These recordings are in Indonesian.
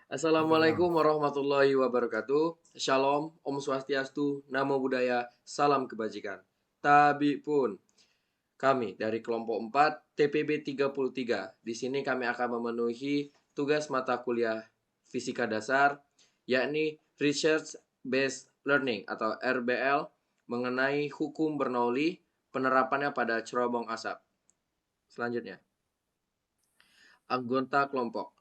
Assalamualaikum warahmatullahi wabarakatuh. Shalom, Om Swastiastu, Namo Buddhaya, Salam Kebajikan. Tabi pun, kami dari kelompok 4 TPB 33. Di sini kami akan memenuhi tugas mata kuliah fisika dasar, yakni Research Based Learning atau RBL, mengenai hukum Bernoulli, penerapannya pada cerobong asap. Selanjutnya, Anggota kelompok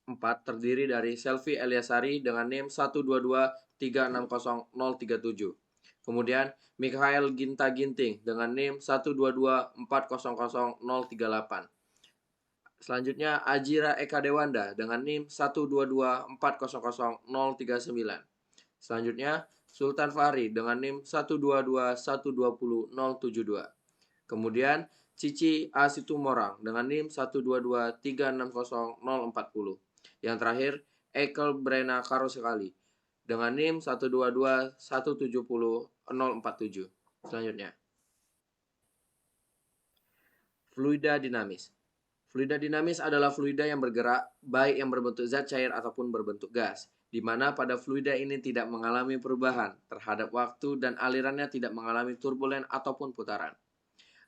4 terdiri dari Selvi Eliasari dengan NIM 122360037. Kemudian Mikhail Ginta Ginting dengan NIM 122400038. Selanjutnya Ajira Eka Dewanda dengan NIM 122400039. Selanjutnya Sultan Fahri dengan NIM 122120072. Kemudian Cici A. Situmorang dengan NIM 122360040. Yang terakhir, Ekel Brena Karosekali dengan NIM 122170047. Selanjutnya, fluida dinamis. Fluida dinamis adalah fluida yang bergerak, baik yang berbentuk zat cair ataupun berbentuk gas, di mana pada fluida ini tidak mengalami perubahan terhadap waktu dan alirannya tidak mengalami turbulen ataupun putaran.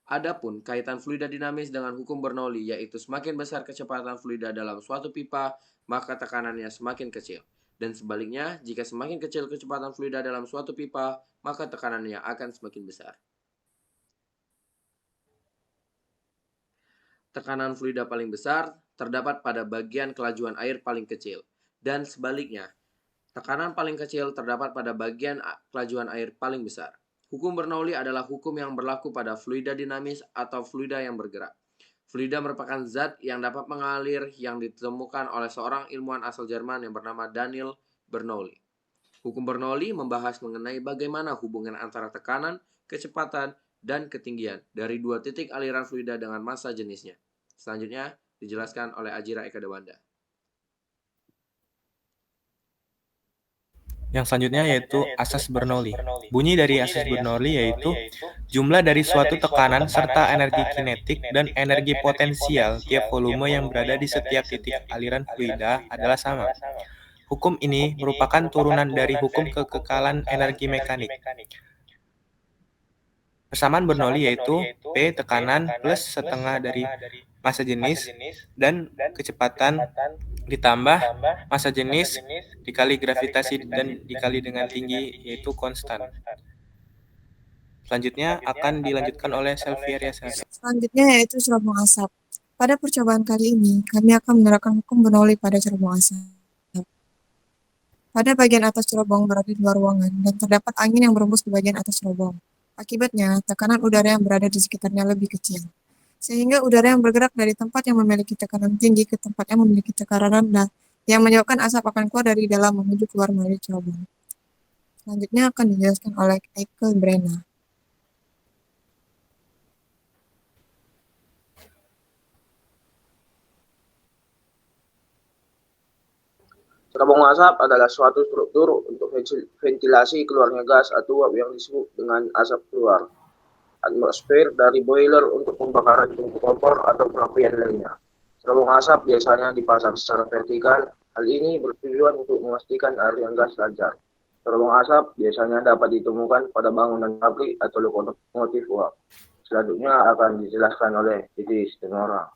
Adapun kaitan fluida dinamis dengan hukum Bernoulli, yaitu semakin besar kecepatan fluida dalam suatu pipa, maka tekanannya semakin kecil. Dan sebaliknya, jika semakin kecil kecepatan fluida dalam suatu pipa, maka tekanannya akan semakin besar. Tekanan fluida paling besar terdapat pada bagian kelajuan air paling kecil. Dan sebaliknya, tekanan paling kecil terdapat pada bagian kelajuan air paling besar. Hukum Bernoulli adalah hukum yang berlaku pada fluida dinamis atau fluida yang bergerak. Fluida merupakan zat yang dapat mengalir yang ditemukan oleh seorang ilmuwan asal Jerman yang bernama Daniel Bernoulli. Hukum Bernoulli membahas mengenai bagaimana hubungan antara tekanan, kecepatan, dan ketinggian dari dua titik aliran fluida dengan massa jenisnya. Selanjutnya dijelaskan oleh Ajira Eka Dewanda. Yang selanjutnya yaitu asas Bernoulli. Bunyi dari asas Bernoulli yaitu jumlah dari suatu tekanan serta energi kinetik dan energi potensial tiap volume yang berada di setiap titik aliran fluida adalah sama. Hukum ini merupakan turunan dari hukum kekekalan energi mekanik. Persamaan Bernoulli yaitu P tekanan plus setengah dari massa jenis dan kecepatan ditambah massa jenis dikali gravitasi dan dikali dengan tinggi yaitu konstan. Selanjutnya akan dilanjutkan oleh Selvi Ariasari. Selanjutnya yaitu cerobong asap. Pada percobaan kali ini, kami akan menerapkan hukum Bernoulli pada cerobong asap. Pada bagian atas cerobong berada di luar ruangan dan terdapat angin yang berembus di bagian atas cerobong. Akibatnya, tekanan udara yang berada di sekitarnya lebih kecil. Sehingga udara yang bergerak dari tempat yang memiliki tekanan tinggi ke tempat yang memiliki tekanan rendah, yang menyebabkan asap akan keluar dari dalam menuju keluar melalui cerobong. Selanjutnya akan dijelaskan oleh Ekel Brena. Cerobong asap adalah suatu struktur untuk ventilasi keluarnya gas atau uap yang disebut dengan asap keluar atmosfer dari boiler untuk pembakaran tungku kompor atau perapian lainnya. Cerobong asap biasanya dipasang secara vertikal. Hal ini bertujuan untuk memastikan aliran gas lancar. Cerobong asap biasanya dapat ditemukan pada bangunan pabrik atau lokomotif uap. Selanjutnya akan dijelaskan oleh Cici Situmorang.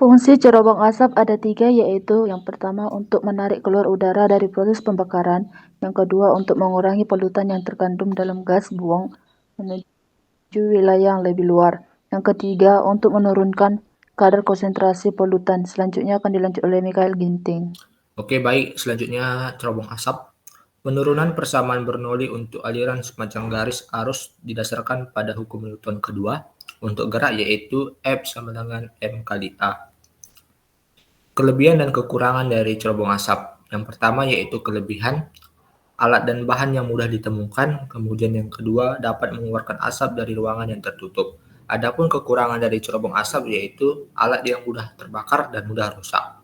Fungsi cerobong asap ada 3, yaitu yang pertama untuk menarik keluar udara dari proses pembakaran, yang kedua untuk mengurangi polutan yang terkandung dalam gas buang menuju wilayah yang lebih luar, yang ketiga untuk menurunkan kadar konsentrasi polutan. Selanjutnya akan dilanjut oleh Mikhail Ginting. Oke, baik. Selanjutnya cerobong asap. Penurunan persamaan Bernoulli untuk aliran semacam garis arus didasarkan pada hukum Newton kedua untuk gerak, yaitu F sama dengan M kali A. Kelebihan dan kekurangan dari cerobong asap. Yang pertama yaitu kelebihan, alat dan bahan yang mudah ditemukan. Kemudian yang kedua, dapat mengeluarkan asap dari ruangan yang tertutup. Adapun kekurangan dari cerobong asap yaitu alat yang mudah terbakar dan mudah rusak.